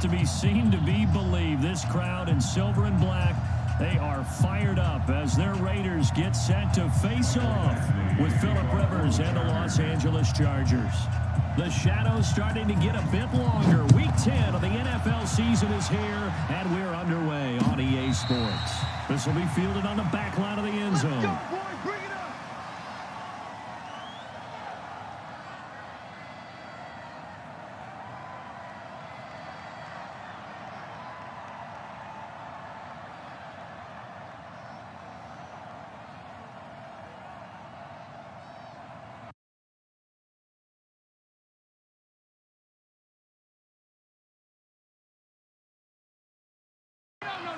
to be seen to be believed. This crowd in silver and black, they are fired up as their Raiders get set to face off with Phillip Rivers and the Los Angeles Chargers. The shadows starting to get a bit longer. Week 10 of the NFL season is here, and we're underway on EA Sports. This will be fielded on the back line of the end zone. Let's go, boy. Bring it up.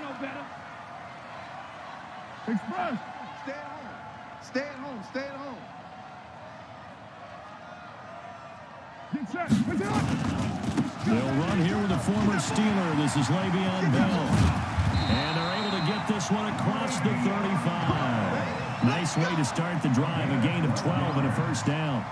No better. Express. Stay at home. Stay at home. Stay at home. Get set. They'll run here with a former Steeler. This is Le'Veon Bell. And they're able to get this one across the 35. Nice way to start the drive. A gain of 12 and a first down.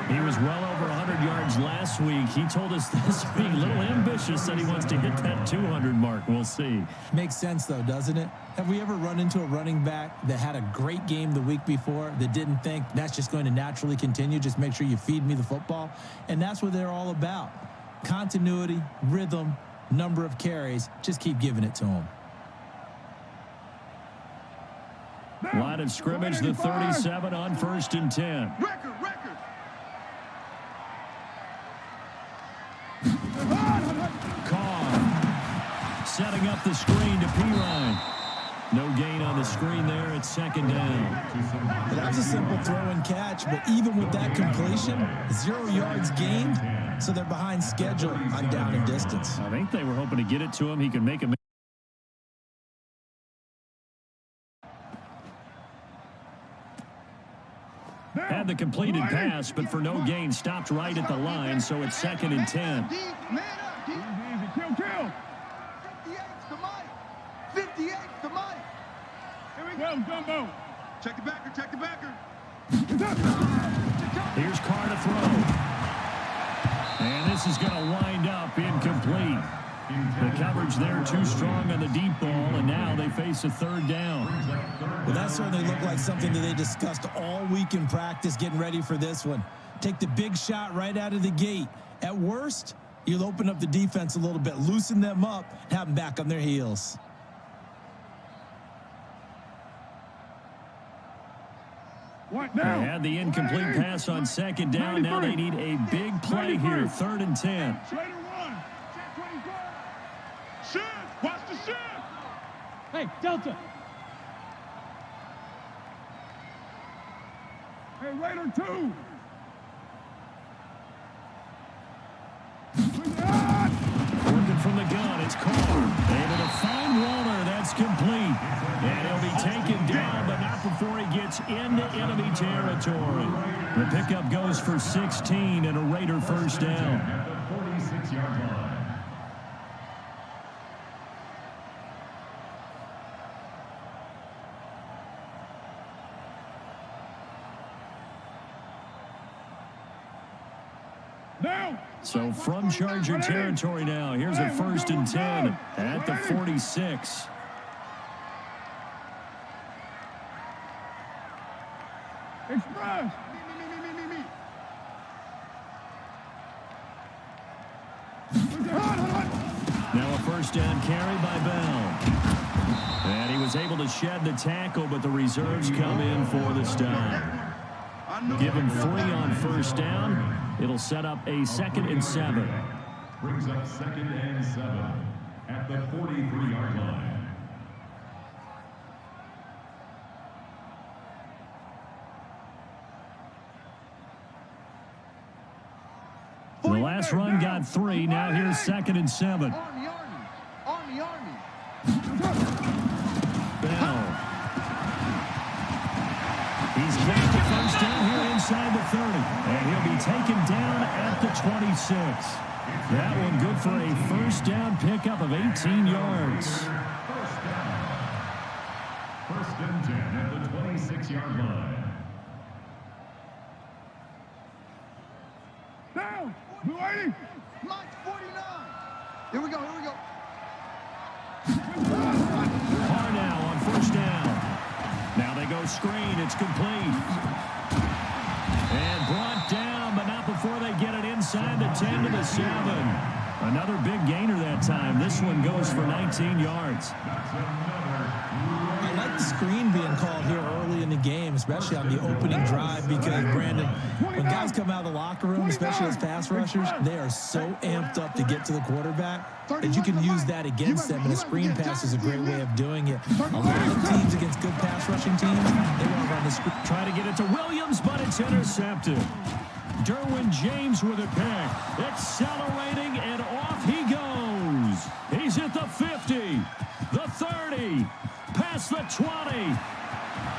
He was well over 100 yards last week. He told us this week, a little ambitious, said he wants to hit that 200 mark. We'll see. Makes sense, though, doesn't it? Have we ever run into a running back that had a great game the week before that didn't think that's just going to naturally continue? Just make sure you feed me the football. And that's what they're all about. Continuity, rhythm, number of carries. Just keep giving it to them. Line of scrimmage, the 37 on 1st and 10. Record. Carr setting up the screen to Pirine. No gain on the screen there. It's 2nd down. That was a simple throw and catch, but even with that completion, 0 yards gained, so they're behind schedule on down and distance. I think they were hoping to get it to him. He can make a. Had the completed pass, but for no gain, stopped right at the line, so it's 2nd and 10. Man up, deep. Kill. 58's the mic. 58's the mic. Here we go, Jumbo. Check the backer. Here's Carr to throw. And this is going to wind up incomplete. The coverage there too strong on the deep ball, and now they face a 3rd down. Well, that certainly looked like something that they discussed all week in practice getting ready for this one. Take the big shot right out of the gate. At worst, you'll open up the defense a little bit, loosen them up, have them back on their heels. They had the incomplete pass on 2nd down. Now they need a big play here, 3rd and 10. Watch the shift. Hey, Delta. Hey, Raider 2. Working from the gun, it's Carr. Able to find Waller. That's complete. And he'll be taken down, but not before he gets into enemy territory. The pickup goes for 16 and a Raider first down. At the 46-yard line. So from Charger territory now, here's a 1st and 10 at the 46. Express. Now a 1st down carry by Bell. And he was able to shed the tackle, but the reserves come in for the stop. Give him 3 on 1st down. It'll set up a 2nd and 7. Brings up 2nd and 7 at the 43-yard line. The last run got 3. Now here's 2nd and 7. Army. Bell. He's got the 1st down here inside the 30. And he'll be taken down at the 26. That one good for a 1st down pickup of 18 yards. 1st and 10 at the 26-yard line. Down. Blue 80. Mike 49. Here we go. Carr now on first down. Now they go screen. It's complete. And brought down, but not before they get it inside the 10 to the 7. Another big gainer that time. This one goes for 19 yards. I like the screen being called here early in the game, especially on the opening drive, because, Brandon, when guys come out of the locker room, especially as pass rushers, they are so amped up to get to the quarterback that you can use that against them, and a screen pass is a great way of doing it. A lot of teams against good pass rushing teams, they want to run the screen. Try to get it to Williams, but it's intercepted. Derwin James with a pick. Accelerating, and off he goes. He's at the 50, the 30, past the 20.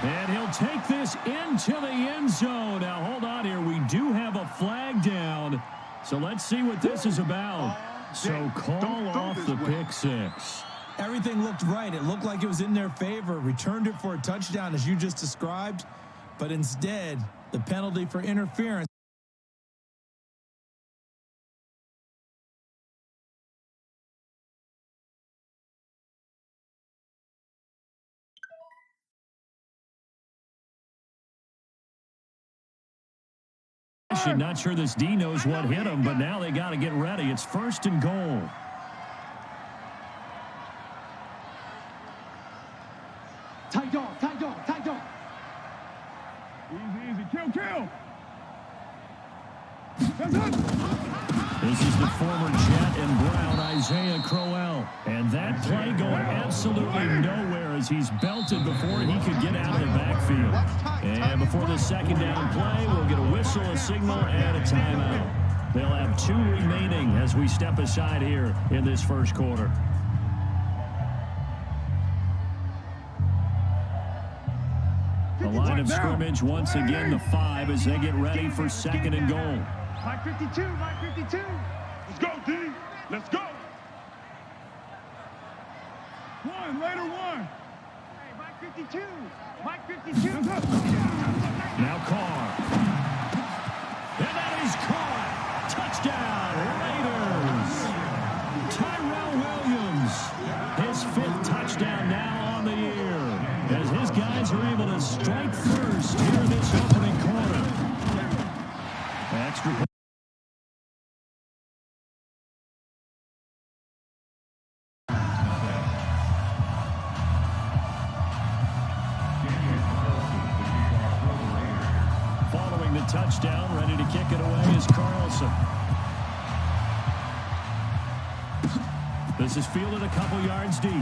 And he'll take this into the end zone. Now, hold on here. We do have a flag down. So let's see what this is about. So call off the pick six. Everything looked right. It looked like it was in their favor. Returned it for a touchdown, as you just described. But instead, the penalty for interference. Not sure this D knows what hit him, but now they got to get ready. It's first and goal. Tight dog. Easy. Kill. This is the former Jet and Brown, Isaiah Crowell. And that play going absolutely nowhere as he's belted before he could get out of the backfield. And before the second down play, we'll get a whistle, a signal, and a timeout. They'll have 2 remaining as we step aside here in this first quarter. The line of scrimmage once again the 5 as they get ready for second and goal. Mike 52. Let's go, D. Let's go. Later. Hey, Mike 52. Now Carr. And that is caught. Touchdown, Raiders. Tyrell Williams. His 5th touchdown now on the year, as his guys are able to strike first here in this opening quarter. Extra. Following the touchdown, ready to kick it away is Carlson. This is fielded a couple yards deep.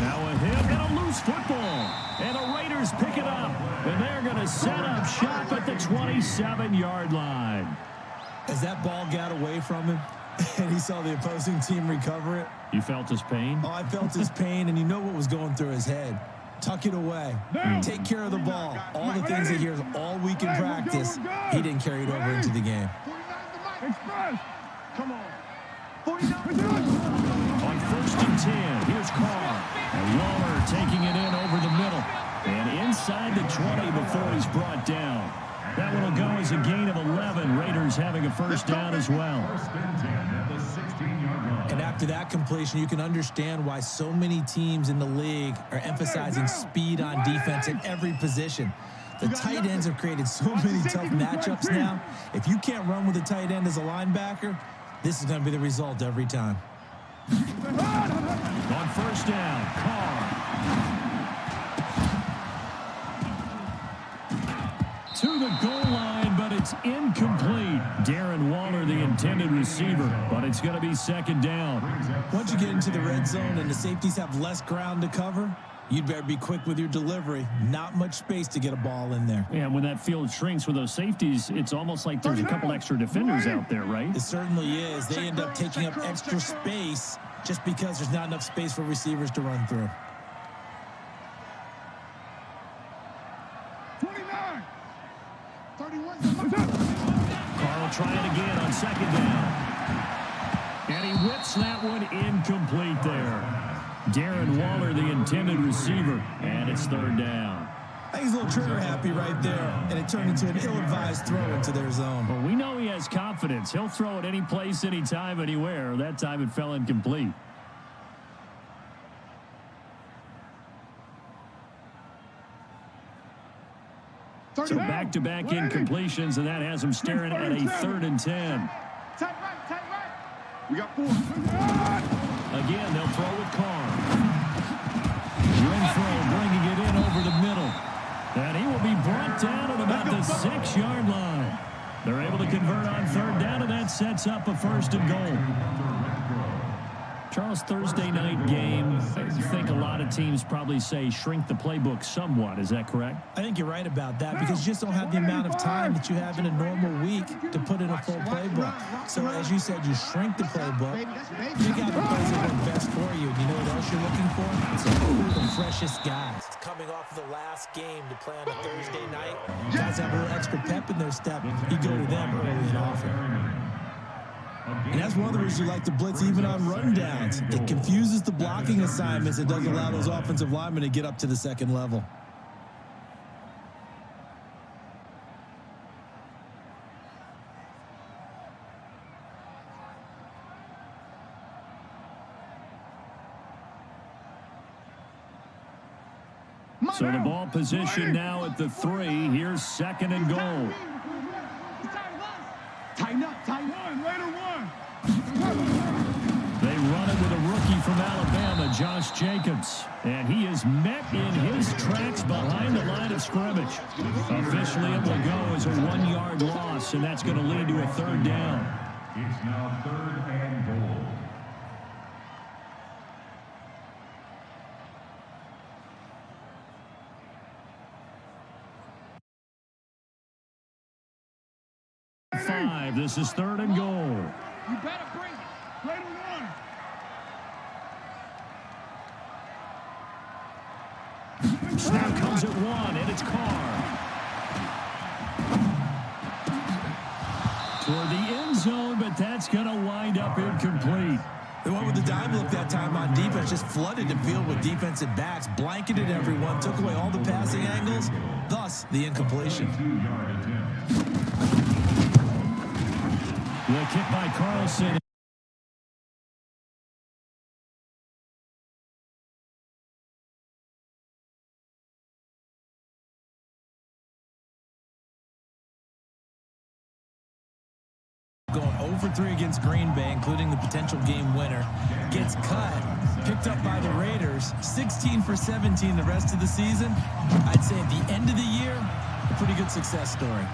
Now a hit and a loose football. And the Raiders pick it up. And they're going to set up shop at the 27-yard line. As that ball got away from him and he saw the opposing team recover it. You felt his pain? Oh, I felt his pain, and you know what was going through his head. Tuck it away. Take care of the ball. All the things he hears all week in practice, he didn't carry it over into the game. Express. Come on. 49. On first and 10, here's Carr. And Waller taking it in over the middle. And inside the 20 before he's brought down. That one will go as a gain of 11. Raiders having a first down as well. And after that completion, you can understand why so many teams in the league are emphasizing speed on defense at every position. The tight ends have created so many tough matchups now. If you can't run with a tight end as a linebacker, this is going to be the result every time. On first down, Carr. To the goal line, but it's incomplete. Darren Waller, the intended receiver, but it's going to be second down. Once you get into the red zone and the safeties have less ground to cover, you'd better be quick with your delivery. Not much space to get a ball in there. Yeah, when that field shrinks with those safeties, it's almost like there's a couple extra defenders out there, right? It certainly is. They end up taking up extra space just because there's not enough space for receivers to run through. 29. 31. Carl trying again on second down. And he whips that one incomplete there. Darren Waller, the intended receiver, and it's third down. I think he's a little trigger happy right there, and it turned into an ill-advised throw into their zone. Well, we know he has confidence. He'll throw it any place, anytime, anywhere. That time it fell incomplete. So back-to-back incompletions, and that has him staring at a 3rd and 10. Tight right. We got 4. Again, they'll throw with Carr. Renfro bringing it in over the middle. And he will be brought down at about the 6-yard line. They're able to convert on 3rd down, and that sets up a 1st and goal. Charles, Thursday night game, I think a lot of teams probably say shrink the playbook somewhat. Is that correct? I think you're right about that because you just don't have the amount of time that you have in a normal week to put in a full playbook. So as you said, you shrink the playbook. You got the plays that work best for you. And you know what else you're looking for? It's the freshest guys. Coming off of the last game to play on a Thursday night, guys have a little extra pep in their step. You go to them early and often. And that's one of the reasons you like to blitz even on rundowns. It confuses the blocking assignments. It doesn't allow those offensive linemen to get up to the second level. So the ball position now at the 3. Here's 2nd and goal. Tighten up. Later one. They run it with a rookie from Alabama, Josh Jacobs. And he is met in his tracks behind the line of scrimmage. Officially, it will go as a 1-yard loss, and that's going to lead to a 3rd down. It's now 3rd and goal. This is 3rd and goal. You better bring it. Later one. Snap comes at 1, and it's Carr. Toward the end zone, but that's going to wind up incomplete. They went with the dime look that time on defense, just flooded the field with defensive backs, blanketed everyone, took away all the passing angles, thus the incompletion. 2-yard attempt. The kick by Carlson. Going 0-for-3 against Green Bay, including the potential game winner. Gets cut, picked up by the Raiders. 16 for 17 the rest of the season. I'd say at the end of the year, a pretty good success story.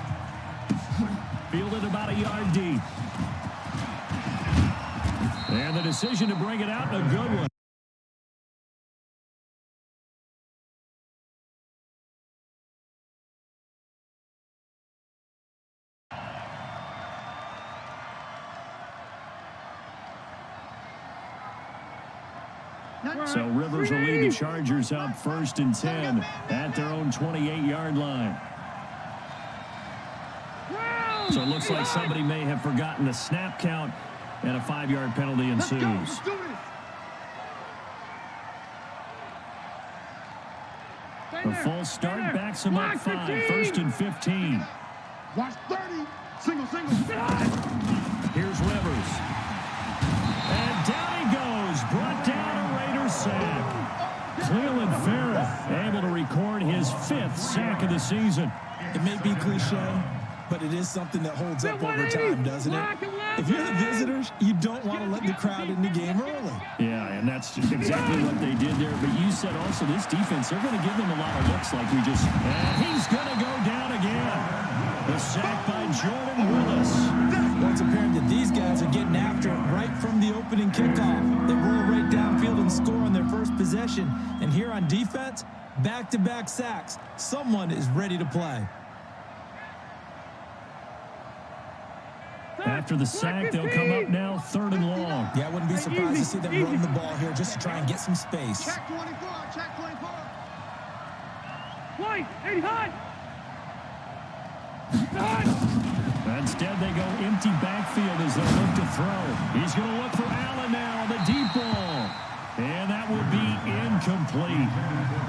Fielded about a yard deep. And the decision to bring it out, a good one. So Rivers will lead the Chargers out 1st and 10 at their own 28-yard line. So it looks like somebody may have forgotten the snap count, and a 5-yard penalty ensues. Let's do this. The full start backs him up 5, 1st and 15. Watch 30. Single. Here's Rivers. And down he goes. Brought down a Raiders sack. Cleveland Farrell able to record his 5th sack of the season. It may be cliche, but it is something that holds up over time, doesn't it? If you're the visitors, you don't want to let the crowd in the game early. Yeah, and that's exactly what they did there. But you said also this defense, they're going to give them a lot of looks like we just... And he's going to go down again. The sack by Jordan Willis. Well, it's apparent that these guys are getting after it right from the opening kickoff. They roll right downfield and score on their first possession. And here on defense, back-to-back sacks. Someone is ready to play. After the sack, they'll come up now 3rd and long. Yeah, I wouldn't be surprised to see them run the ball here just to try and get some space. Check 24. White, 80 high. Instead, they go empty backfield as they look to throw. He's going to look for Allen now, the deep ball. And that will be incomplete.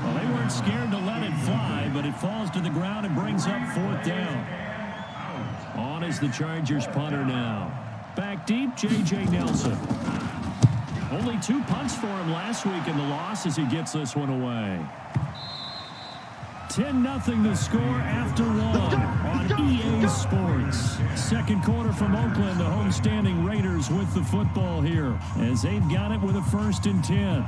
Well, they weren't scared to let it fly, but it falls to the ground and brings up 4th down. On is the Chargers punter now. Back deep, J.J. Nelson. Only 2 punts for him last week in the loss as he gets this one away. 10-0 the score after 1 on EA Sports. Second quarter from Oakland, the homestanding Raiders with the football here as they've got it with a 1st and 10.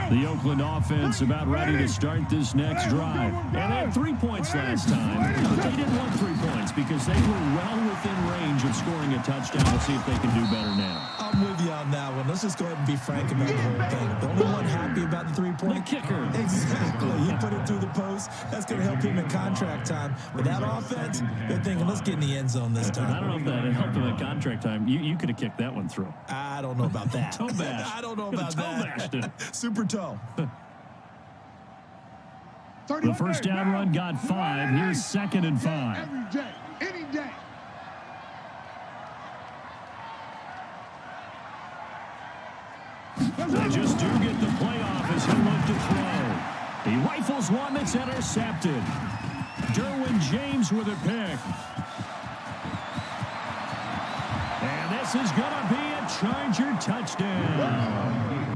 The Oakland offense about ready to start this next drive. And they had 3 points last time, but they didn't want 3 points because they were well within range of scoring a touchdown. We'll see if they can do better now. I'm with you on that one. Let's just go ahead and be frank about the whole thing. The only one happy about the 3-point. The kicker. Exactly. He put it through the post. That's going to help him in contract time. But that offense, they're thinking, let's get in the end zone this time. I don't know if that helped him at contract time. You could have kicked that one through. I don't know about that. Toe bash. I don't know about that. Toe bashed it. Super toe. The first down run got 5. Here's 2nd and 5. Every day, any day. They just do get the playoff as he'll look to throw. He rifles one that's intercepted. Derwin James with a pick. And this is going to be a Charger touchdown.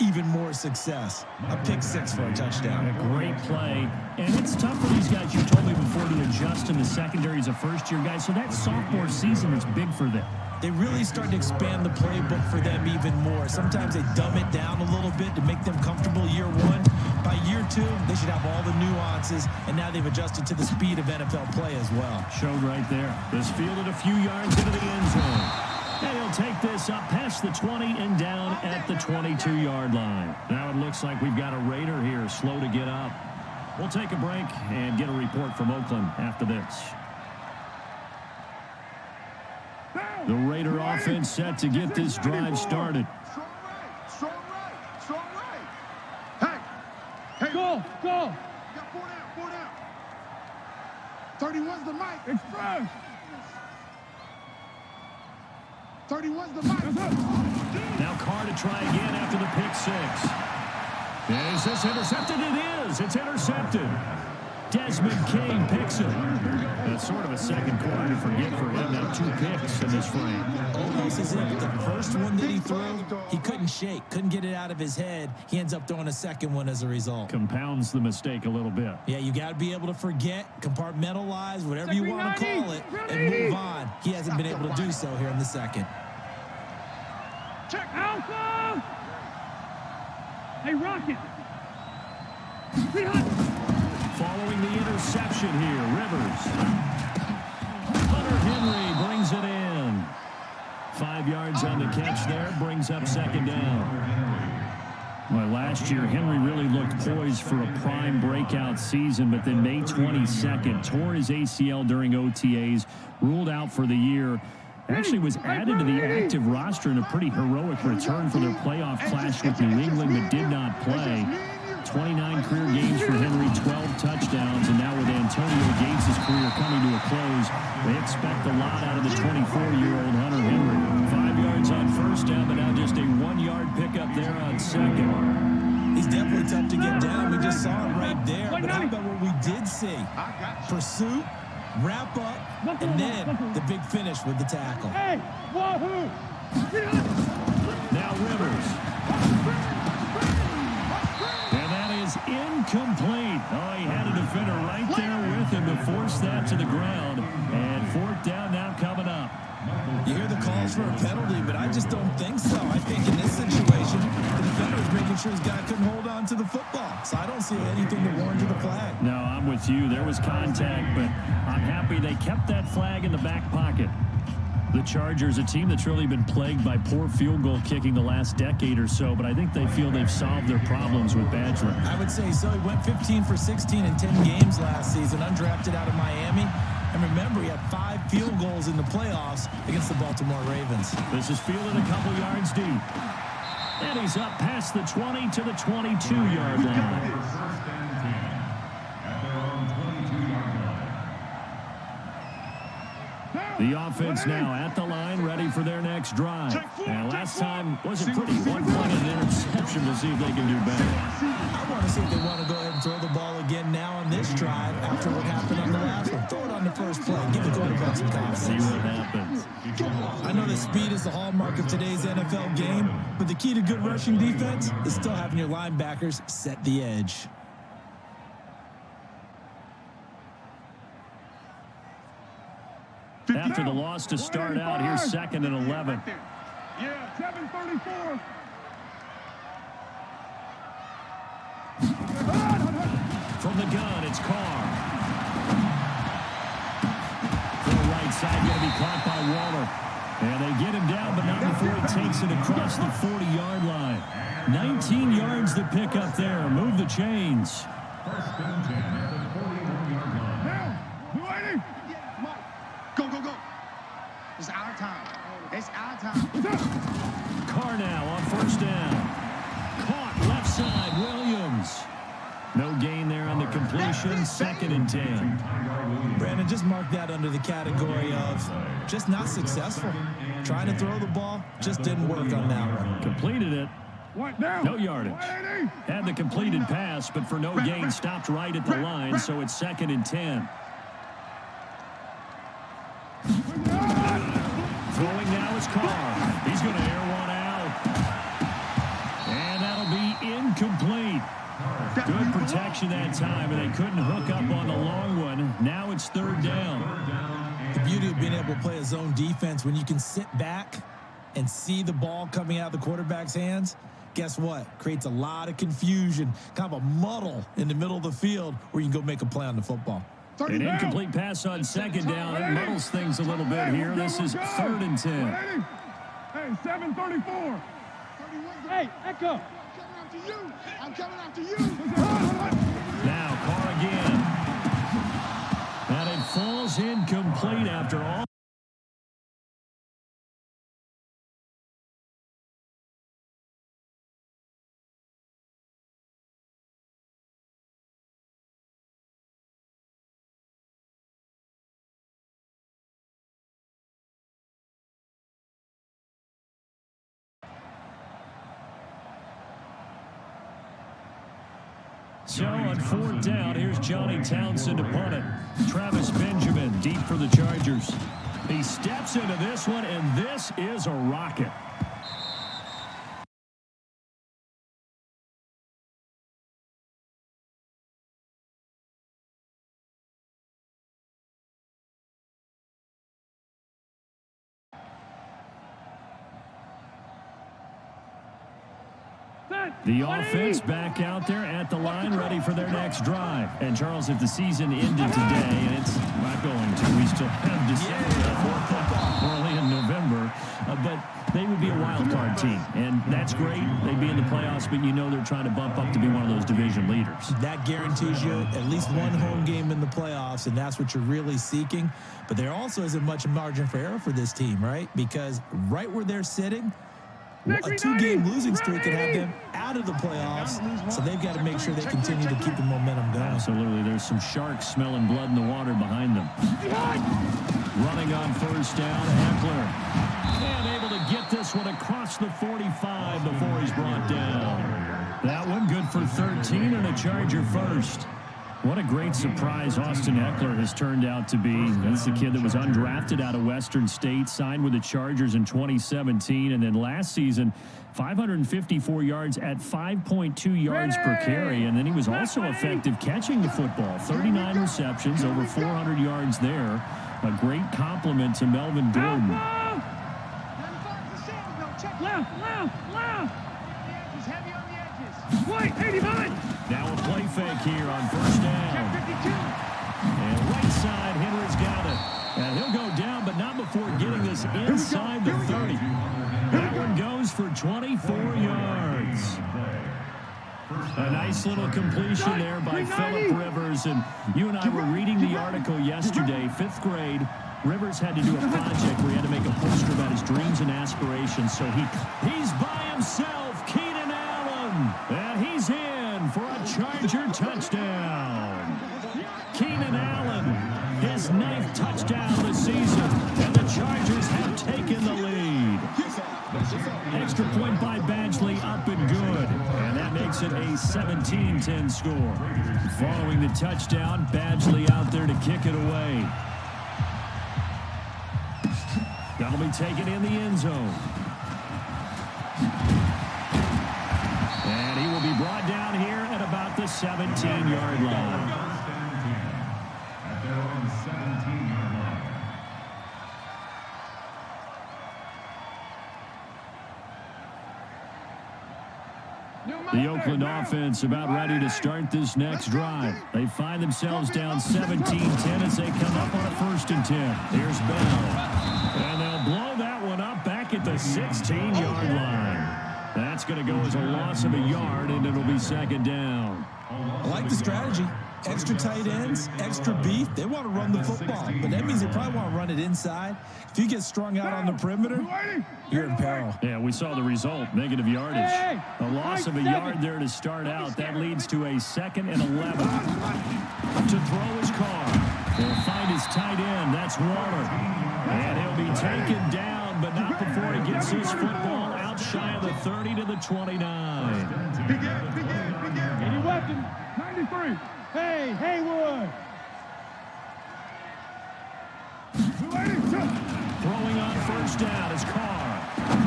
Even more success. A pick 6 for a touchdown. A great play. And it's tough for these guys, you told me before, to adjust in the secondary as a first-year guy. So that sophomore season is big for them. They really start to expand the playbook for them even more. Sometimes they dumb it down a little bit to make them comfortable year 1. By year 2, they should have all the nuances, and now they've adjusted to the speed of NFL play as well. Showed right there. This fielded a few yards into the end zone. And he'll take this up past the 20 and down at the 22-yard line. Now it looks like we've got a Raider here slow to get up. We'll take a break and get a report from Oakland after this. The Raider offense set to get this drive started. Strong right. Hey. Go. You got 4 down. 31's the mic. Express. 31's the mic. Now Carr to try again after the pick 6. Is this intercepted? It is. It's intercepted. Desmond King picks it. That's sort of a second quarter to forget for him. Now 2 picks in this frame. Almost as if the first one that he threw, he couldn't shake, couldn't get it out of his head. He ends up throwing a second one as a result. Compounds the mistake a little bit. Yeah, you got to be able to forget, compartmentalize, whatever you want to call it, and move on. He hasn't been able to do so here in the second. Check Alpha. Hey, Rocket. Following the interception here, Rivers. Hunter Henry brings it in. 5 yards on the catch there, brings up 2nd down. Well, last year, Henry really looked poised for a prime breakout season, but then May 22nd, tore his ACL during OTAs, ruled out for the year. Actually was added to the active roster in a pretty heroic return for their playoff clash with New England, but did not play. 29 career games for Henry, 12 touchdowns, and now with Antonio Gates' career coming to a close, they expect a lot out of the 24-year-old Hunter Henry. 5 yards on first down, but now just a 1-yard pickup there on second. He's definitely tough to get down. We just saw it right there. But how about what we did see? Pursuit, wrap up, and then the big finish with the tackle. Hey, wahoo! Now Rivers. And that is incomplete. Oh, he had a defender right there with him to force that to the ground. And 4th down now coming up. You hear the calls for a penalty, but I just don't think so. I think in this situation, the defender is making sure his guy couldn't hold on to the football. So I don't see anything to warrant to the flag. No, I'm with you. There was contact, but I'm happy they kept that flag in the back pocket. The Chargers, a team that's really been plagued by poor field goal kicking the last decade or so, but I think they feel they've solved their problems with Badger. I would say so. He went 15 for 16 in 10 games last season, undrafted out of Miami. And remember, he had 5 field goals in the playoffs against the Baltimore Ravens. This is fielded a couple yards deep. And he's up past the 20 to the 22-yard line. At their own 22-yard line. The offense now at the line, ready for their next drive. And last time wasn't pretty. One punt and interception. We'll see if they can do better. I want to see if they want to go ahead and throw the ball again now on this drive after what happened on the last one. Throw it on the first play. Give the quarterback some confidence. See what happens. I know that speed is the hallmark of today's NFL game, but the key to good rushing defense is still having your linebackers set the edge. After the loss to start out, here's 2nd and 11. Yeah, 7:34. From the gun, it's Carr. To the right side, going to be caught by Waller. And they get him down, but not before he takes it across the 40-yard line. 19 yards to pick up there. Move the chains. First and 10 at the 41-yard line. Now, 280. Go, go, go. It's our time. It's our time. Carr now on first down. Caught left side, Williams. No gain there on the completion. 2nd and 10. Brandon, just mark that under the category of just not successful. Trying to throw the ball, just didn't work on that one. Completed it. What now? No yardage. 180. Had the completed pass, but for no gain, stopped right at the line, so it's 2nd and 10. Throwing now is Carr. He's going to air one out. And that'll be incomplete. Good protection that time, and they couldn't hook up on the long one. Now it's 3rd down. The beauty of being able to play a zone defense when you can sit back and see the ball coming out of the quarterback's hands, guess what? Creates a lot of confusion, kind of a muddle in the middle of the field where you can go make a play on the football. An incomplete pass on 2nd down. It muddles things a little bit here. This is 3rd and 10. Hey, 7:34. Hey, Echo. I'm coming after you. Now Carr again. And it falls incomplete after all. So on 4th down, here's Johnny Townsend to punt it. Travis Benjamin deep for the Chargers. He steps into this one, and this is a rocket. The offense back out there at the line, ready for their next drive. And, Charles, if the season ended today, and it's not going to, we still have December, early in November, but they would be a wild card team. And that's great. They'd be in the playoffs, but you know they're trying to bump up to be one of those division leaders. That guarantees you at least one home game in the playoffs, and that's what you're really seeking. But there also isn't much margin for error for this team, right? Because right where they're sitting, a 2-game losing streak could have them out of the playoffs, so they've got to make sure they continue to keep the momentum going. Absolutely. There's some sharks smelling blood in the water behind them. Running on first down, Eckler. And able to get this one across the 45 before he's brought down. That one good for 13 and a Charger first. What a great surprise Austin Eckler has turned out to be. That's the kid that was undrafted out of Western State, signed with the Chargers in 2017, and then last season, 554 yards at 5.2 yards per carry, and then he was also effective catching the football. 39 receptions, over 400 yards there. A great compliment to Melvin Gordon. Left. He's heavy on the edges. White, 89. Now a play fake here on first down. And right side, Henry's got it. And he'll go down, but not before getting this inside the 30. That one goes for 24 yards. A nice little completion there by Phillip Rivers. And you and I were reading the article yesterday, 5th grade. Rivers had to do a project where he had to make a poster about his dreams and aspirations. So he's by himself, Keenan Allen. And he's in for a Charger touchdown. Keenan Allen, his his 9th touchdown of the season, and the Chargers have taken the lead. Extra point by Badgley, up and good, and that makes it a 17-10 score. Following the touchdown, Badgley out there to kick it away. That'll be taken in the end zone. And he will be brought down here at about the 17-yard line. At their own 17-yard line. The Oakland offense about ready to start this next drive. They find themselves down 17-10 as they come up on a 1st and 10. Here's Bell. And they'll blow that one up back at the 16-yard line. That's going to go as a loss of a yard, and it'll be 2nd down. I like the strategy. Extra tight ends, extra beef. They want to run the football, but that means they probably want to run it inside. If you get strung out on the perimeter, you're in peril. Yeah, we saw the result, negative yardage. A loss of a yard there to start out. That leads to a 2nd and 11. To throw his car. He'll find his tight end. That's Waller. And he'll be taken down, but not before he gets his football out shy of the 30 to the 29. Any weapon? 93. Hey, Haywood. Throwing on 1st down is Carr.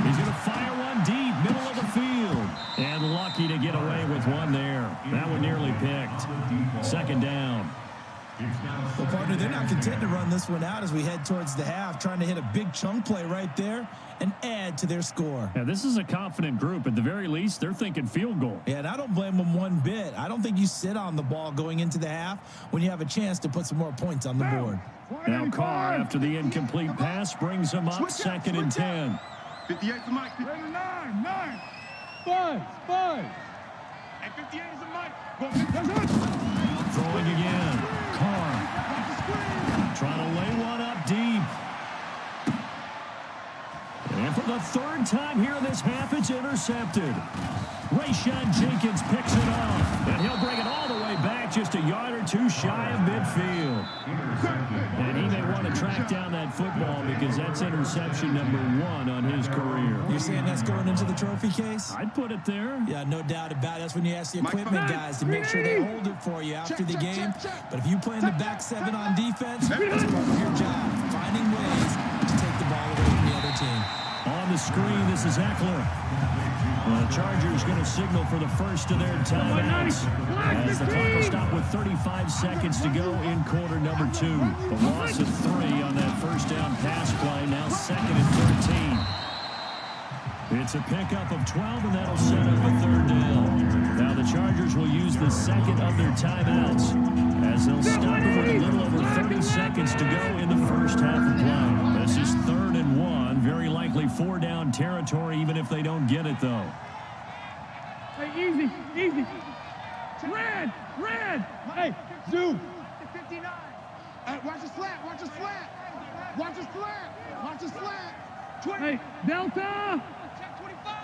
He's going to fire one deep, middle of the field. And lucky to get away with one there. That one nearly picked. 2nd down. Well, partner, they're not content to run this one out as we head towards the half, trying to hit a big chunk play right there and add to their score. Yeah, this is a confident group. At the very least, they're thinking field goal. Yeah, and I don't blame them one bit. I don't think you sit on the ball going into the half when you have a chance to put some more points on the board. Now Carr, after the incomplete pass, brings him up 2nd and 10. 58's the mic. 9. 5. And 58 is the mic. Throwing again. Carr. Trying to lay one up deep. And for the 3rd time here in this half, it's intercepted. Rayshon Jenkins picks it off, and he'll bring it all the way back just a yard or two shy of midfield. And he may want to track down that football because that's interception number 1 on his career. You're saying that's going into the trophy case? I'd put it there. Yeah, no doubt about it. That's when you ask the equipment guys to make sure they hold it for you after the game. But if you play in the back 7 on defense, that's part of your job, finding ways to take the ball away from the other team. On the screen, this is Eckler. Well, the Chargers going to signal for the first of their timeouts as the clock will stop with 35 seconds to go in quarter number 2. The loss of 3 on that 1st down pass play, now 2nd and 13. It's a pickup of 12, and that'll set up a 3rd down. Now the Chargers will use the 2nd of their timeouts as they'll stop it with a little over 30 seconds to go in the 1st half of play. This is 3rd and 1. Very likely 4-down territory, even if they don't get it, though. Hey, easy. Red. Hey, zoom. 59. Watch his flat. Watch his flat. 20. Hey, Delta. Check 25.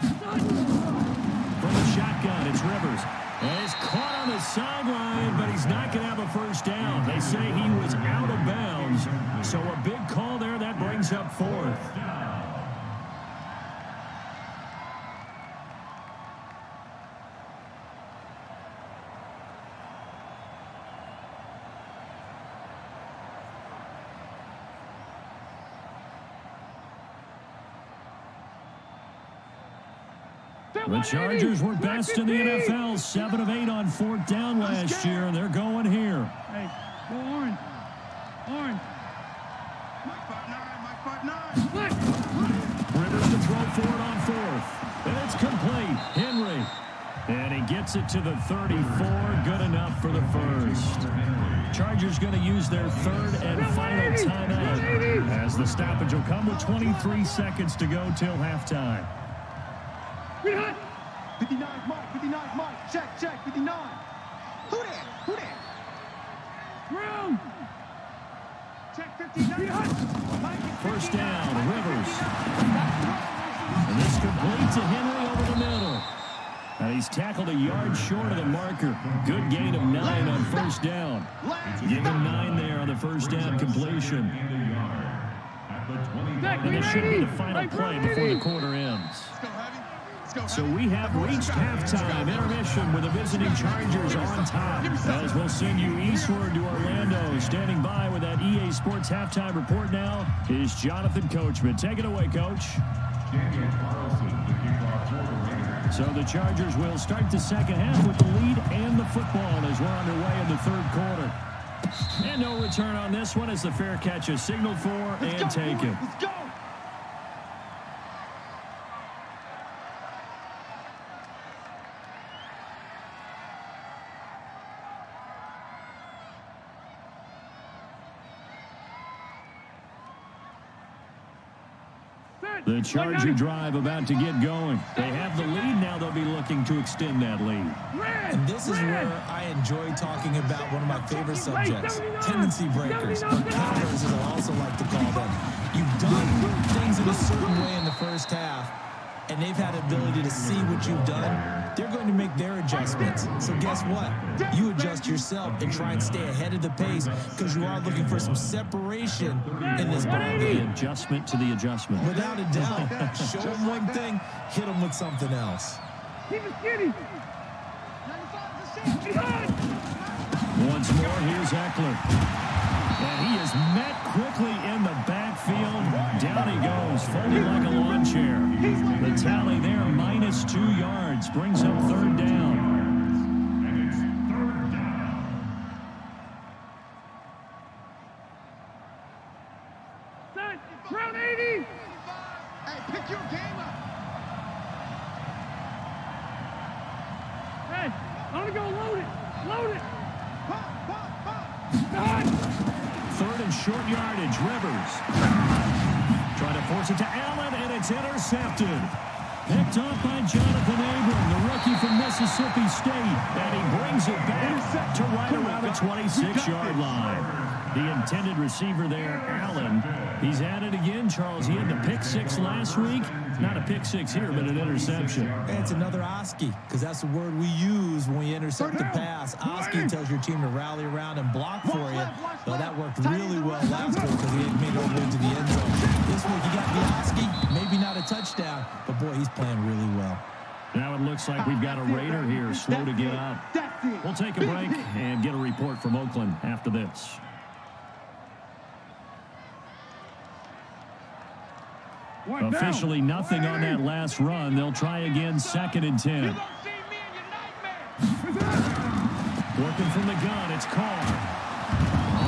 From the shotgun, it's Rivers. And he's caught on the sideline, but he's not going to have a 1st down. They say he was out of bounds. So a big call there. That brings up 4th. The Chargers were best in the NFL, 7 of 8 on 4th down last year, and they're going here. Hey, go orange. Mike 5'9", Split. Rivers to throw for it on 4th. And it's complete. Henry. And he gets it to the 34. Good enough for the 1st. Chargers going to use their 3rd and final timeout as the stoppage will come with 23 seconds to go till halftime. 59 Mike. Check. 59. Who there? Round. Check 59. 1st down, Rivers. And this complete to Henry over the middle. And he's tackled a yard short of the marker. Good gain of 9 on 1st down. Give him 9 there on the first down completion. And this should be the final play before the quarter ends. So we have reached halftime intermission with the visiting Chargers on top. As we'll send you eastward to Orlando. Standing by with that EA Sports halftime report now is Jonathan Coachman. Take it away, Coach. So the Chargers will start the second half with the lead and the football as we're underway in the third quarter. And no return on this one as the fair catch is signaled for and taken. Let's go. The Charger drive about to get going. They have the lead. Now they'll be looking to extend that lead. And this is where I enjoy talking about one of my favorite subjects, tendency breakers, or counters as I also like to call them. You've done things in a certain way in the first half, and they've had the ability to see what you've done. They're going to make their adjustments. So guess what? You adjust yourself and try and stay ahead of the pace because you are looking for some separation in this ball game. The adjustment to the adjustment. Without a doubt. Show them one thing, hit them with something else. Keep it skinny. Once more, here's Eckler. And he is met quickly in the backfield. Down he goes, folded like a lawn chair. The tally there, -2 yards, brings up third down. And it's third down. Set. Round 80. Hey, pick your game up. Hey, I'm gonna go load it. Load it. Pop, pop, pop. Done. Third and short yardage, Rivers. Trying to force it to Allen, and it's intercepted. Picked off by Jonathan Abram, the rookie from Mississippi State. And he brings it back to right around the 26-yard line. The intended receiver there, Allen. He's at it again, Charles. He had the pick six last week. Not a pick six here, but an interception. It's another Oski, because that's the word we use when we intercept the pass. Oski tells your team to rally around and block for you. Well, that worked really well last week because he had made it over into the end zone. This week he got the Oski, maybe not a touchdown, but boy, he's playing really well. Now it looks like we've got a Raider here, slow to get up. We'll take a break and get a report from Oakland after this. Officially nothing on that last run. They'll try again, 2nd and 10. Working from the gun, it's Carr.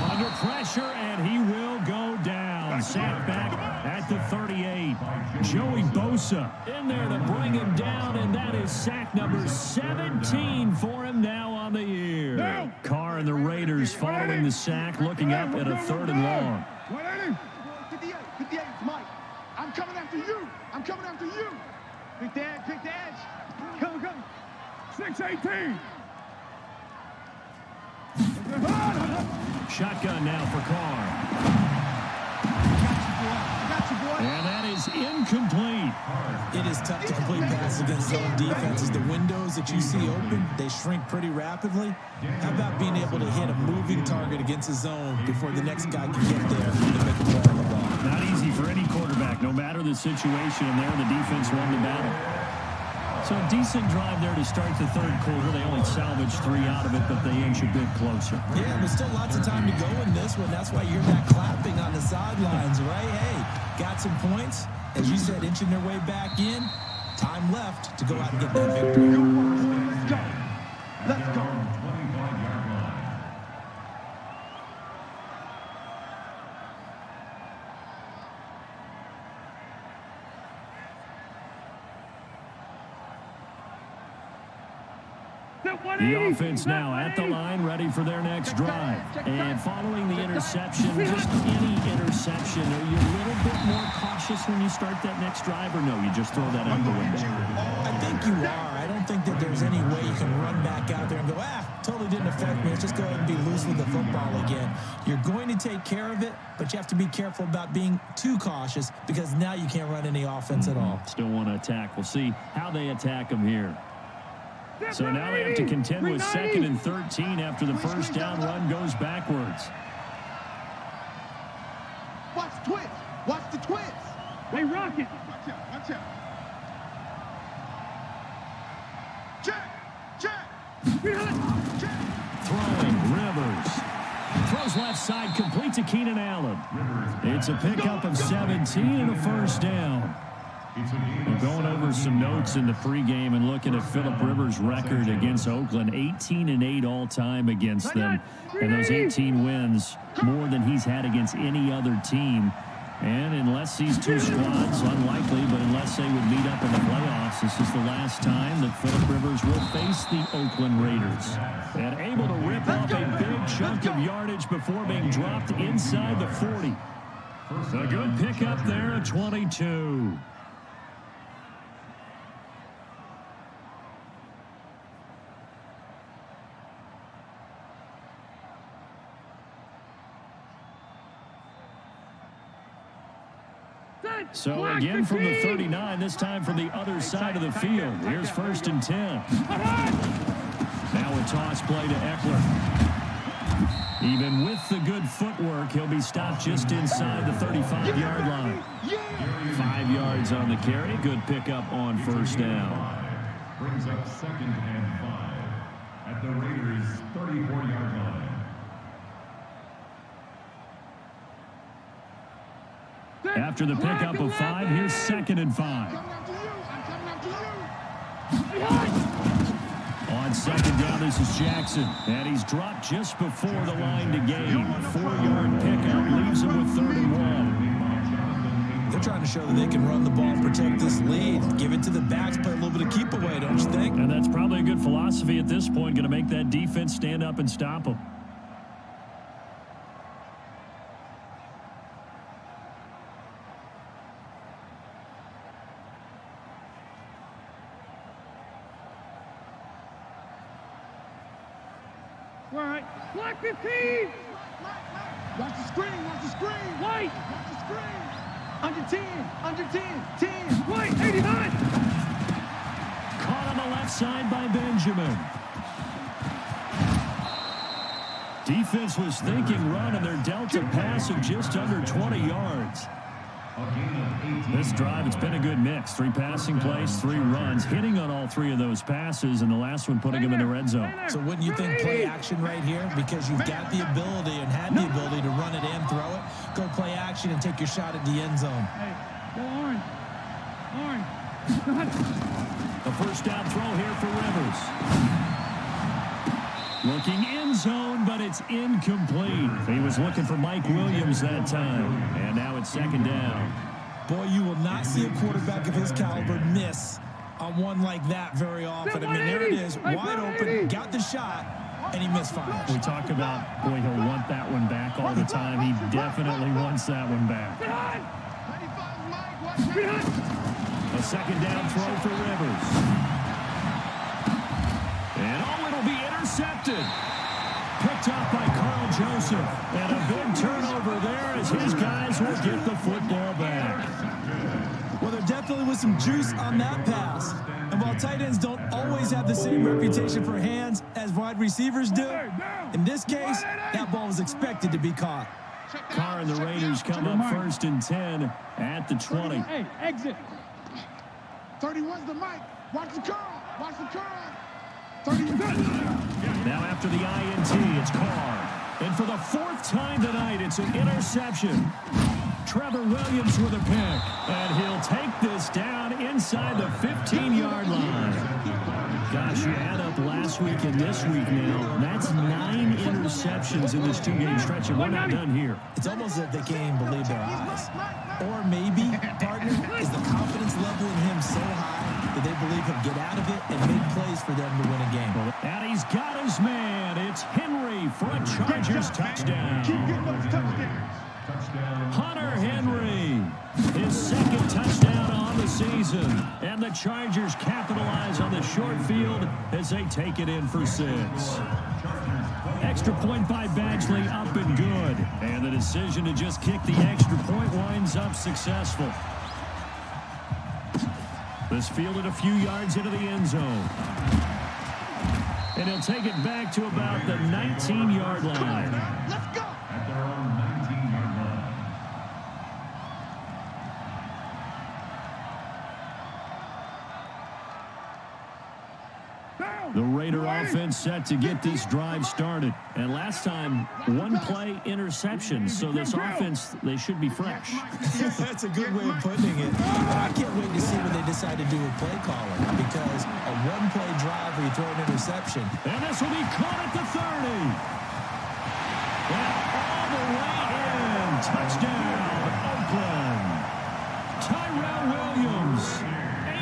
Under pressure, and he will go down. Sacked back at the 38. Joey Bosa in there to bring him down, and that is sack number 17 for him now on the year. Carr and the Raiders following the sack, looking up at a 3rd and long. 58, Mike. I'm coming after you. I'm coming after you. Pick the edge. Pick the edge. Come. 6-18. Shotgun now for Carr. Got you, boy. And that is incomplete. It is tough to complete passes against zone defenses. The windows that you see open, they shrink pretty rapidly. How about being able to hit a moving target against a zone before the next guy can get there and make a play on the ball? Not easy for any quarterback, no matter the situation, and there the defense won the battle. So a decent drive there to start the third quarter. They only salvaged 3 out of it, but they inch a bit closer. Yeah, there's still lots of time to go in this one. That's why you're not clapping on the sidelines, right? Hey, got some points. As you said, inching their way back in. Time left to go out and get that victory. Let's go. Let's go. 25-yard line. The offense now at the line, ready for their next drive. And following the interception, just any interception, are you a little bit more cautious when you start that next drive, or no, you just throw that out the window? I think you are. I don't think that there's any way you can run back out there and go, totally didn't affect me. Let's just go ahead and be loose with the football again. You're going to take care of it, but you have to be careful about being too cautious because now you can't run any offense at all. Still want to attack. We'll see how they attack them here. So now they have to contend with 2nd and 13 after the first down run goes backwards. Watch the twist. Watch the twist. Hey, Rocket. Watch out. Watch out. Check. Check. Check. Throwing, Rivers. Throws left side, complete to Keenan Allen. It's a pickup of 17 and a first down. We're going over some notes in the pregame and looking at Phillip Rivers' record against Oakland, 18-8 all-time against them. And those 18 wins, more than he's had against any other team. And unless these two squads, unlikely, but unless they would meet up in the playoffs, this is the last time that Phillip Rivers will face the Oakland Raiders. And able to rip off a big chunk of yardage before being dropped inside the 40. A good pickup there at 22. So again from the 39, this time from the other side of the field. Here's 1st and 10. Now a toss play to Eckler. Even with the good footwork, he'll be stopped just inside the 35-yard line. 5 yards on the carry. Good pickup on first down. Brings up 2nd and 5 at the Raiders' 34-yard line. After the pickup of 5, here's 2nd and 5. On 2nd down, this is Jackson. And he's dropped just before the line to gain. 4-yard pickup leaves him with 3rd and 1. They're trying to show that they can run the ball and protect this lead. Give it to the backs, play a little bit of keep away, don't you think? And that's probably a good philosophy at this point. Going to make that defense stand up and stop them. All right. Black 15. Watch the screen. Watch the screen. White. Watch the screen. Under 10. Under 10. 10. White. 89. Caught on the left side by Benjamin. Defense was thinking run, and they're dealt a pass of just under 20 yards. This drive, it's been a good mix. 3 passing plays, 3 runs, hitting on all 3 of those passes, and the last one putting them in the red zone. So wouldn't you think play action right here? Because you've got the ability and had the ability to run it and throw it. Go play action and take your shot at the end zone. Hey, go orange. Orange. A first down throw here for Rivers. Looking end zone, but it's incomplete. He was looking for Mike Williams that time. And now it's 2nd down. Boy, you will not see a quarterback of his caliber miss on one like that very often. I mean, there it is, wide open, got the shot, and he misfires. We talk about, boy, he'll want that one back all the time. He definitely wants that one back. A 2nd down throw for Rivers. And oh, it'll be intercepted. Picked up by Carl Joseph. And a big turnover there as his guys will get the football back. Well, there definitely was some juice on that pass. And while tight ends don't always have the same reputation for hands as wide receivers do, in this case, that ball was expected to be caught. Carr and the Raiders come up 1st and 10 at the 20. Hey, exit. 31's the mic. Watch the curl. Watch the curl. Now after the INT, it's Carr. And for the 4th time tonight, it's an interception. Trevor Williams with a pick. And he'll take this down inside the 15-yard line. Gosh, you add up last week and this week now. That's 9 interceptions in this 2-game stretch, and we're not done here. It's almost as if they can't even believe their eyes. Or maybe, partner, is the confidence level in him so high that they believe he'll get out of it and make plays for them to win a game. And he's got his man. It's Henry for a Chargers touchdown. Keep getting those touchdowns. Hunter Henry, his 2nd touchdown on the season. And the Chargers capitalize on the short field as they take it in for 6. Extra point by Badgley, up and good. And the decision to just kick the extra point winds up successful. This fielded a few yards into the end zone. And he'll take it back to about the 19-yard line. Let's go. At their own 19-yard line. The Raider offense set to get this drive started. And last time, one-play interception. So this offense, they should be fresh. That's a good way of putting it. And I can't wait to see what they decide to do with play calling, because a one-play drive where you throw an interception. And this will be caught at the 30. And all the way in. Touchdown, Oakland. Tyrell Williams,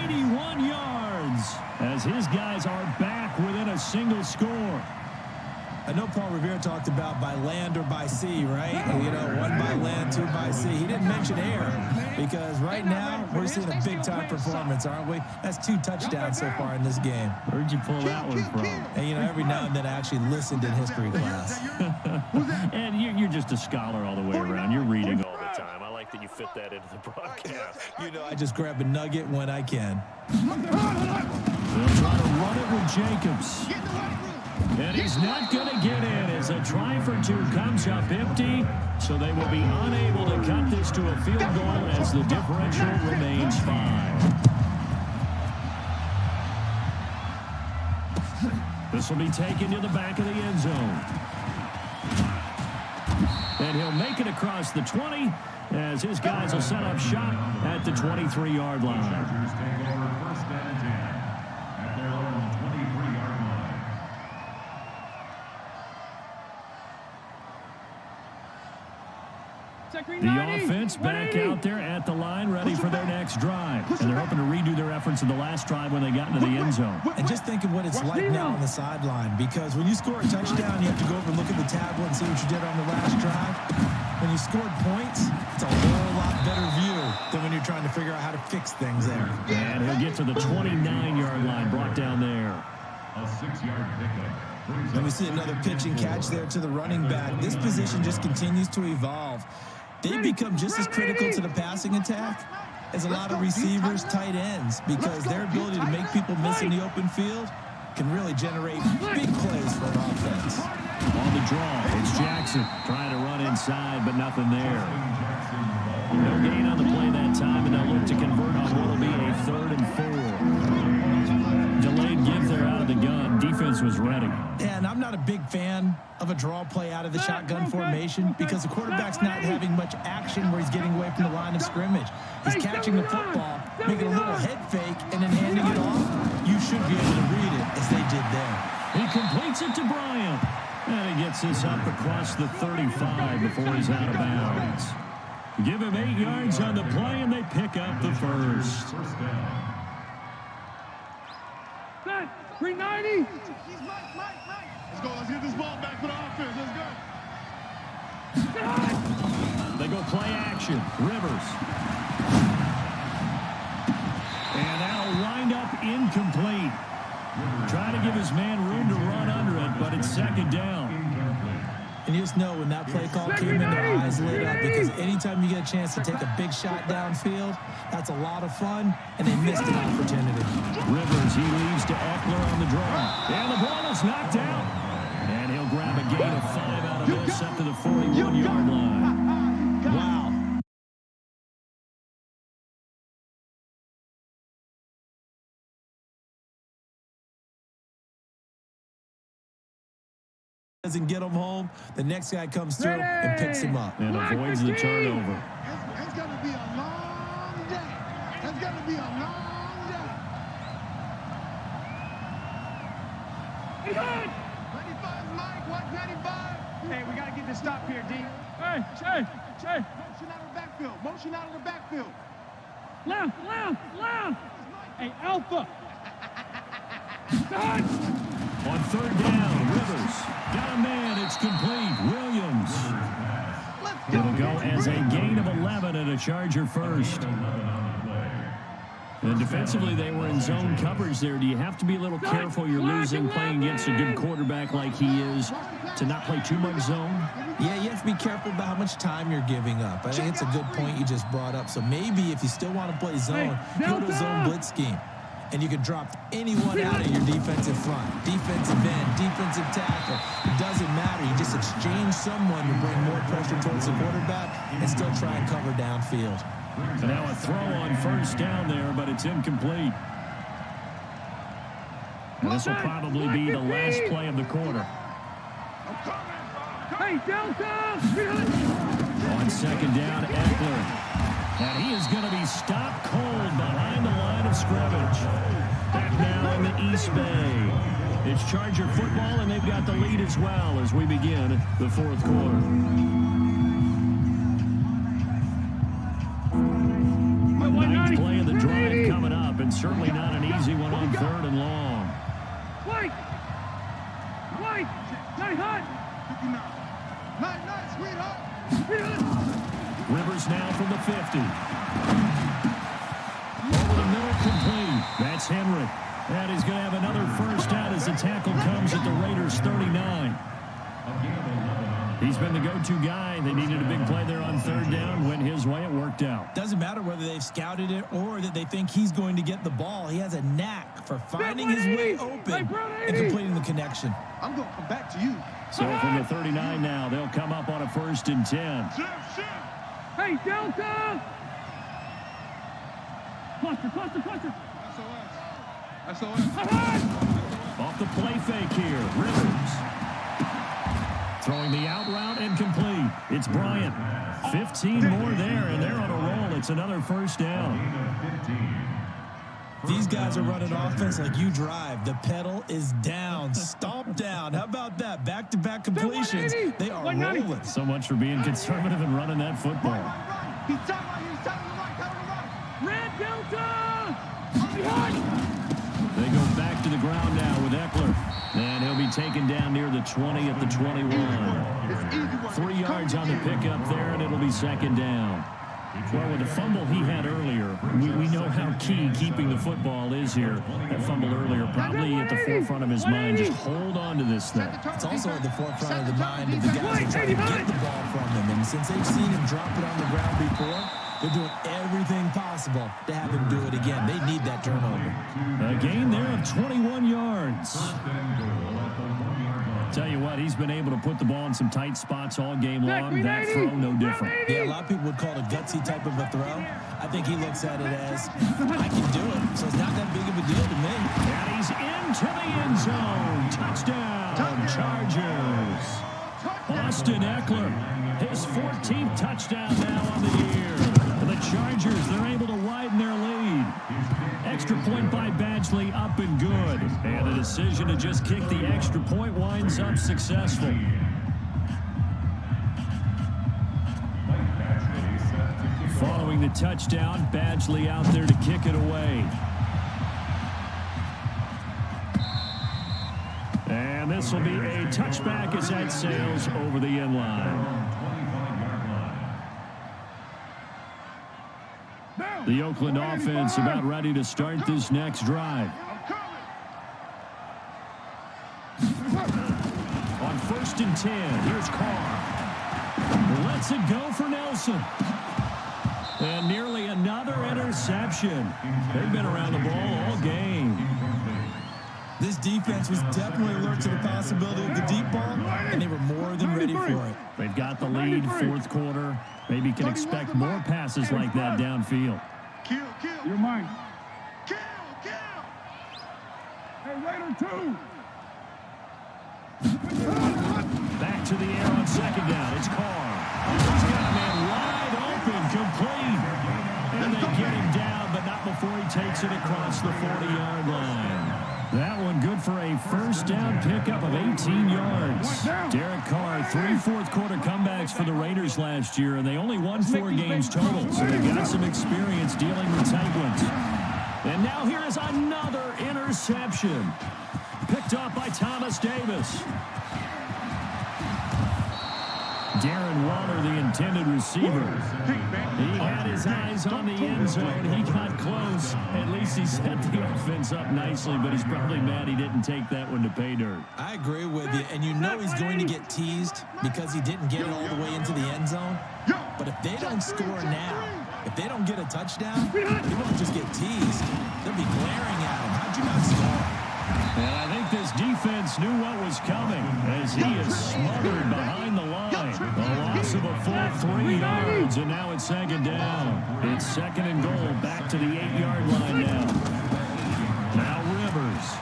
81 yards, as his guys are back within a single score. I know Paul Revere talked about by land or by sea, right? You know, one by land, two by sea. He didn't mention air, because right now we're seeing a big-time performance, aren't we? That's 2 touchdowns so far in this game. Where'd you pull that one from? And, you know, every now and then I actually listened in history class. And you're just a scholar all the way around. You're reading all the time. I like that you fit that into the broadcast. You know, I just grab a nugget when I can. They'll try to run it with Jacobs. And he's not going to get in as a try for 2 comes up empty. So they will be unable to cut this to a field goal as the differential remains 5. This will be taken to the back of the end zone. And he'll make it across the 20 as his guys will set up shop at the 23-yard line. Chargers take over first and 10 at their own 23-yard line. The offense back out there at the line, ready for their next drive. And they're hoping to redo their efforts in the last drive when they got into the end zone. And just think of what it's like now on the sideline, because when you score a touchdown, you have to go over and look at the tablet and see what you did on the last drive. When you scored points, it's a whole lot better view than when you're trying to figure out how to fix things there. And he'll get to the 29-yard line, brought down there. A 6-yard pickup. And we see another pitch and catch there to the running back. This position just continues to evolve. They become just as critical to the passing attack as a lot of receivers, tight ends, because their ability to make people miss in the open field can really generate big plays for an offense. On the draw, it's Jackson trying to run inside, but nothing there. No gain on the play that time, and they'll look to convert on what will be a 3rd and 4. Delayed give there out of the gun. Defense was ready. And I'm not a big fan of a draw play out of the shotgun formation, because the quarterback's not having much action where he's getting away from the line of scrimmage. He's catching the football, making a little head fake, and then handing it off. You should be able to read it, as they did there. He completes it to Bryant. And he gets this up across the 35 before he's out of bounds. Give him 8 yards on the play, and they pick up the first. First down. 390. Let's go. Let's get this ball back for the offense. Let's go. They go play action. Rivers. And that'll wind up incomplete. Trying to give his man room to run under it, but it's 2nd down. And you just know when that play call came in, their eyes lit up, because anytime you get a chance to take a big shot downfield, that's a lot of fun, and they missed an opportunity. Rivers, he leads to Eckler on the draw. And the ball is knocked out. And he'll grab a gain of 5 out of this up to the 41-yard line. Wow. Doesn't get him home, the next guy comes through and picks him up. And avoids the turnover. It's going to be a long day. It's going to be a long day. 95, Mike. 195. Hey, we got to get this stop here, D. Hey. Motion out of the backfield. Motion out of the backfield. Left. Hey, Alpha. On 3rd down, Rivers got a man. It's complete. Williams. It'll go as a gain of 11 and a Charger first. And defensively, they were in zone coverage there. Do you have to be a little careful? You're losing, playing against a good quarterback like he is, to not play too much zone? Yeah, you have to be careful about how much time you're giving up. I think it's a good point you just brought up. So maybe if you still want to play zone, go to a zone blitz scheme. And you can drop anyone out of your defensive front. Defensive end, defensive tackle. It doesn't matter. You just exchange someone to bring more pressure towards the quarterback and still try and cover downfield. And now a throw on 1st down there, but it's incomplete. And this will probably be the last play of the quarter. Hey, Delta! On second down, Eckler. And he is going to be stopped cold behind the line of scrimmage. Back now in the East Bay. It's Charger football, and they've got the lead as well as we begin the fourth quarter. Ninth play of the drive coming up, and certainly not an easy one on third and long. White! Night hot! Night, sweetheart. Rivers now from the 50. Over the middle, complete. That's Henry. And he's going to have another first down as the tackle comes at the Raiders' 39. He's been the go-to guy. They needed a big play there on third down. Went his way. It worked out. Doesn't matter whether they've scouted it or that they think he's going to get the ball. He has a knack for finding his way open and completing the connection. I'm going to come back to you. So from the 39 now, they'll come up on a 1st and 10. Hey, Delta! Cluster. SOS. Off the play fake here. Rivers. Throwing the out route and complete. It's Bryant. 15 more there, and they're on a roll. It's another first down. These guys are running offense like you drive. The pedal is down. Stomp down. How about that? Back-to-back completions. They are rolling. So much for being conservative and running that football. He's down right. Red Delta! They go back to the ground now with Eckler. And he'll be taken down near the 20 at the 21. 3 yards on the pickup there, and it'll be second down. Well, with the fumble he had earlier, we know how key keeping the football is here. That fumble earlier probably at the forefront of his mind. Just hold on to this thing. It's also at the forefront of the mind of the guys who try to get the ball from him. And since they've seen him drop it on the ground before, they're doing everything possible to have him do it again. They need that turnover. A gain there of 21 yards. Tell you what, he's been able to put the ball in some tight spots all game long. That throw, no different. Yeah, a lot of people would call it a gutsy type of a throw. I think he looks at it as, I can do it, so it's not that big of a deal to me. And he's into the end zone. Touchdown, Chargers. Austin Eckler, his 14th touchdown now on the year. And the Chargers, they're able to widen their lead. Extra point by Badgley, up and good. And the decision to just kick the extra point winds up successful. Following the touchdown, Badgley out there to kick it away. And this will be a touchback as that sails over the end line. The Oakland offense about ready to start this next drive. On 1st and 10, here's Carr. Lets it go for Nelson. And nearly another interception. They've been around the ball all game. This defense was definitely alert to the possibility of the deep ball, and they were more than ready for it. They've got the lead, fourth quarter. Maybe can expect more passes like that downfield. Kill. You're mine. Kill. Hey, Raider 2. Back to the air on second down. It's Carr. He's got a man wide open, complete. And they get him down, but not before he takes it across the 40-yard line. That one good for a first down pickup of 18 yards. Derek Carr, 3 fourth-quarter comebacks for the Raiders last year, and they only won 4 games total, so they've got some experience dealing with tight ones. And now here is another interception. Picked up by Thomas Davis. Darren Waller, the intended receiver. He had his eyes on the end zone. He got close. At least he set the offense up nicely, but he's probably mad he didn't take that one to pay dirt. I agree with you, and you know he's going to get teased because he didn't get it all the way into the end zone. But if they don't score now, if they don't get a touchdown, he won't just get teased. They'll be glaring at him. How'd you not score? And I think this defense knew what was coming as he is smothered behind the line. A loss of a full 3 yards, and now it's second down. It's second and goal, back to the 8-yard line now. Now Rivers.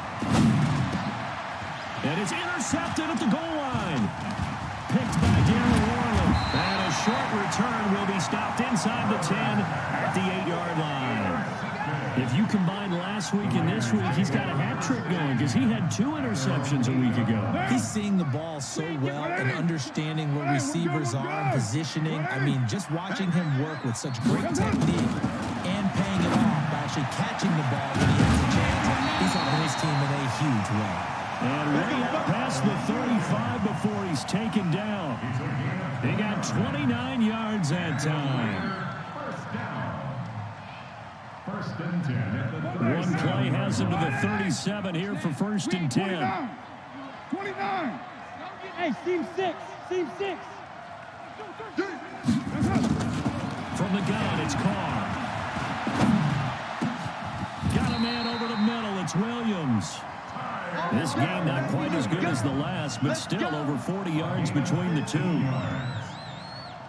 intercepted at the goal line. Picked by Darren Warland. And a short return will be stopped inside the 10 at the 8-yard line. If you combine last week and this week, he's got a hat trick going because he had 2 interceptions a week ago. He's seeing the ball so well and understanding where receivers are and positioning. I mean, just watching him work with such great technique and paying it off by actually catching the ball when he has a chance. He's helping his team in a huge way. And way up past the 35 before he's taken down. He got 29 yards that time. First and 10 at the 37. One play has him to the 37 here for first and 10. 29. Hey, seam 6. Seam 6. From the gun, it's Carr. Got a man over the middle. It's Williams. This game not quite as good as the last, but still over 40 yards between the two.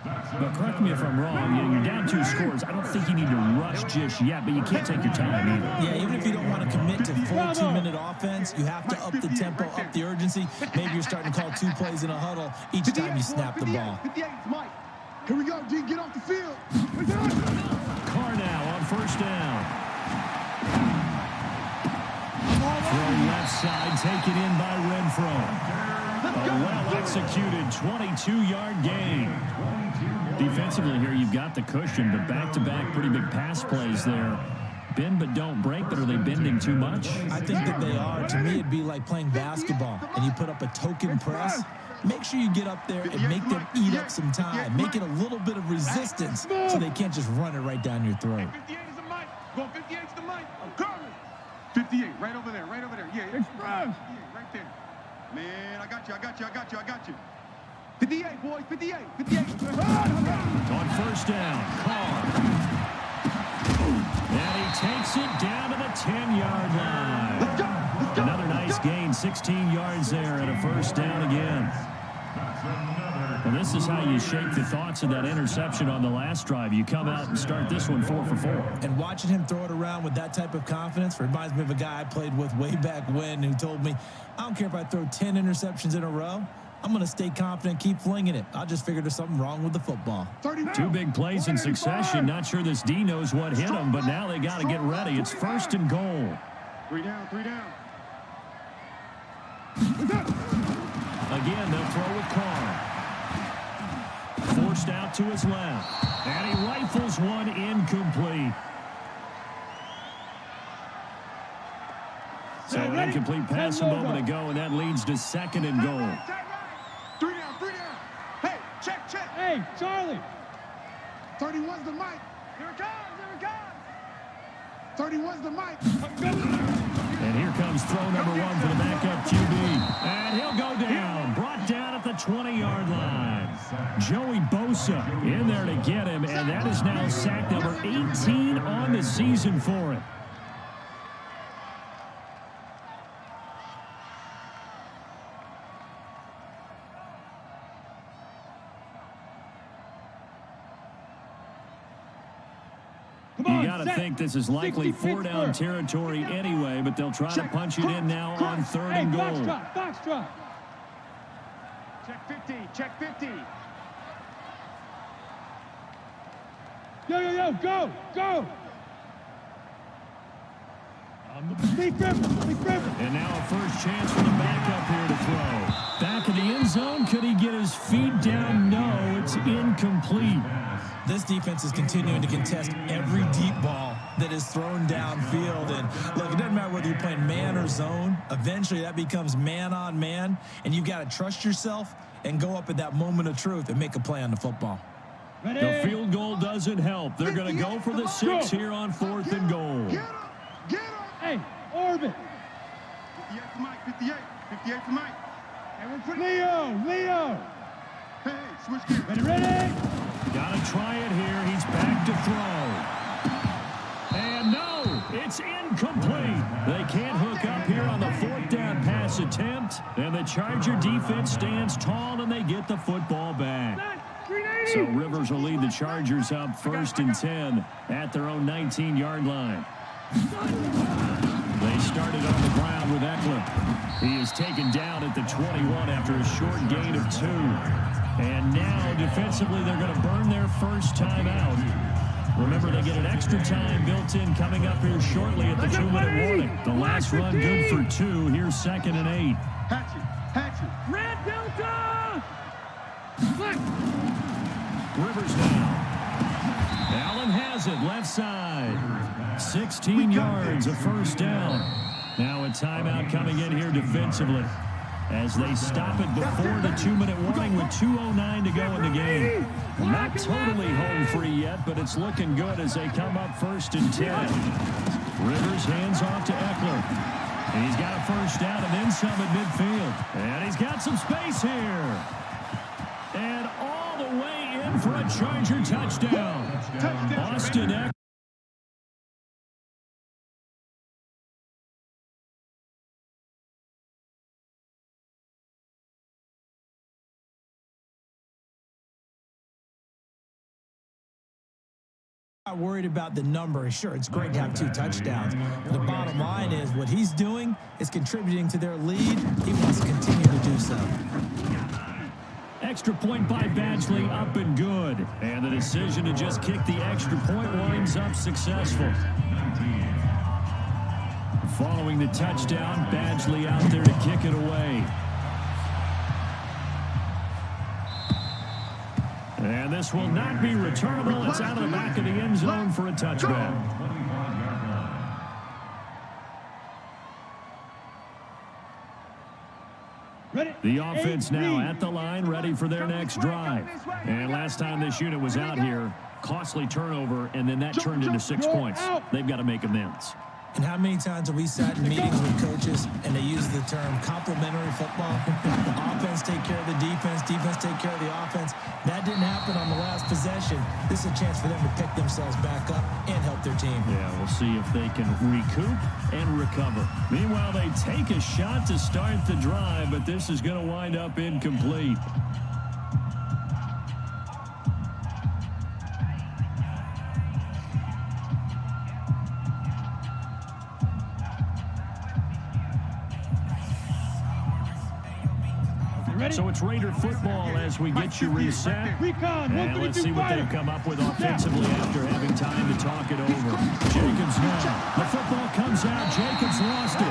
But correct me if I'm wrong, you're down 2 scores. I don't think you need to rush just yet, but you can't take your time either. Yeah, even if you don't want to commit to full 2-minute offense, you have to up the tempo, up the urgency. Maybe you're starting to call 2 plays in a huddle each time you snap the ball. 58, Mike. Here we go, G. Get off the field. Carr now on first down. Throw left side, taken in by Renfro. A well-executed 22-yard gain. Defensively here, you've got the cushion, but back-to-back pretty big pass plays there. Bend but don't break, but are they bending too much? I think that they are. To me, it'd be like playing basketball, and you put up a token press. Make sure you get up there and make them eat up some time. Make it a little bit of resistance so they can't just run it right down your throat. 58 is the mic. Go 58 is the mic. I'm coming. 58, right over there, right over there. Yeah, express. Yeah, right there. Man, I got you, I got you, I got you, I got you. 58, boys, 58, 58. On first down, Carr. And he takes it down to the 10-yard line. Let's go. Another nice gain, 16 yards there and a first down again. Well, this is how you shake the thoughts of that interception on the last drive. You come out and start this one 4 for 4. And watching him throw it around with that type of confidence reminds me of a guy I played with way back when who told me, I don't care if I throw 10 interceptions in a row. I'm going to stay confident, keep flinging it. I just figured there's something wrong with the football. 2 big plays in succession. Not sure this D knows what hit him, but now they got to get ready. It's first and goal. 3 down, 3 down. Again, they'll throw with Carr. Forced out to his left. And he rifles one incomplete. So an incomplete pass a moment ago, and that leads to second and goal. 3 down, 3 down. Hey, check, check. Hey, Charlie. 31's the mic. Here it comes, here it comes. 31's the mic. And here comes throw number 1 for the backup QB. And he'll go down. Brought down at the 20-yard line. Joey Bosa in there to get him, and that is now sack number 18 on the season for him. You got to think this is likely 4-down territory anyway, but they'll try to punch it in now on 3rd and goal. Foxtrot. Check 50, check 50. Yo, go. Big River. And now a first chance for the backup here to throw. Back in the end zone, could he get his feet down? No, it's incomplete. This defense is continuing to contest every deep ball that is thrown downfield. And look, it doesn't matter whether you're playing man or zone. Eventually, that becomes man on man. And you've got to trust yourself and go up at that moment of truth and make a play on the football. Ready? The field goal doesn't help. They're going to go for the 6 here on 4th and goal. Get up, get up. Hey, orbit. 58 to Mike, 58. 58 to Mike. And we're putting Leo. Hey, switch gears. Ready? Got to try it here. He's back to throw. And no, it's incomplete. They can't hook up here on the 4th down pass attempt. And the Charger defense stands tall, and they get the football back. So Rivers will lead the Chargers up 1st and 10 at their own 19-yard line. They started on the ground with Eckler. He is taken down at the 21 after a short gain of 2. And now, defensively, they're going to burn their first time out. Remember, they get an extra time built in coming up here shortly at the 2-minute warning. The last run good for 2. Here's 2nd and 8. Hatchet. Red Delta! Split! Rivers now. Allen has it, left side. 16 yards, a first down. Now a timeout coming in here defensively as they stop it before the 2-minute warning with 2:09 to go in the game. Not totally home free yet, but it's looking good as they come up 1st and 10. Rivers hands off to Eckler. And he's got a first down and then some at midfield. And he's got some space here. And all the way in for a Charger touchdown. Austin Eckler. Not worried about the number. Sure, it's great to have 2 touchdowns. But the bottom line is what he's doing is contributing to their lead. He wants to continue to do so. Extra point by Badgley, up and good. And the decision to just kick the extra point winds up successful. Following the touchdown, Badgley out there to kick it away. And this will not be returnable. It's out of the back of the end zone for a touchback. The offense now at the line, ready for their next drive. And last time this unit was out here, costly turnover, and then that turned into 6 points. They've got to make amends. And how many times have we sat in meetings with coaches and they use the term complementary football? Offense take care of the defense, defense take care of the offense. That didn't happen on the last possession. This is a chance for them to pick themselves back up and help their team. Yeah, we'll see if they can recoup and recover. Meanwhile, they take a shot to start the drive, but this is going to wind up incomplete. So it's Raider football as we get you reset. And let's see what they've come up with offensively after having time to talk it over. Jacobs now. The football comes out. Jacobs lost it.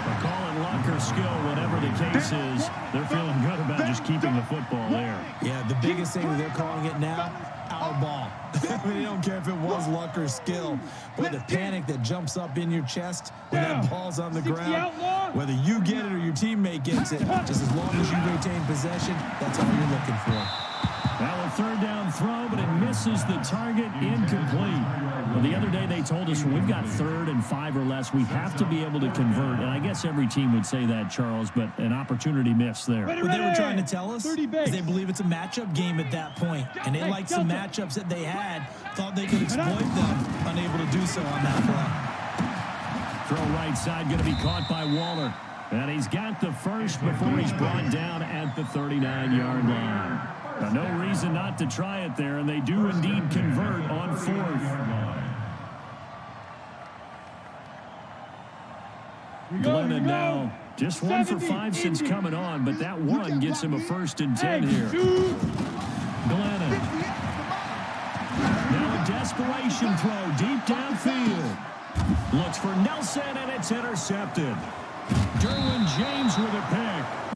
They'll call it luck or skill, whatever the case is. They're feeling good about just keeping the football there. Yeah, the biggest thing that they're calling it now, our ball. I mean, they don't care if it was luck or skill. But the panic that jumps up in your chest when that ball's on the ground, whether you get it or your teammate gets it, just as long as you retain possession, that's all you're looking for. Now a 3rd down throw, but it misses the target, incomplete. Well, the other day they told us when we've got 3rd and 5 or less, we have to be able to convert. And I guess every team would say that, Charles, but an opportunity missed there. What they were trying to tell us is they believe it's a matchup game at that point. And they liked some matchups that they had, thought they could exploit them, unable to do so on that play. Throw right side, going to be caught by Waller. And he's got the first before he's brought down at the 39-yard line. Now, no reason not to try it there, and they do indeed convert on 4th. Glennon now just 1 for 5 since coming on, but that one gets him a 1st and 10 here. Glennon. Now a desperation throw deep downfield. Looks for Nelson, and it's intercepted. Derwin James with a pick.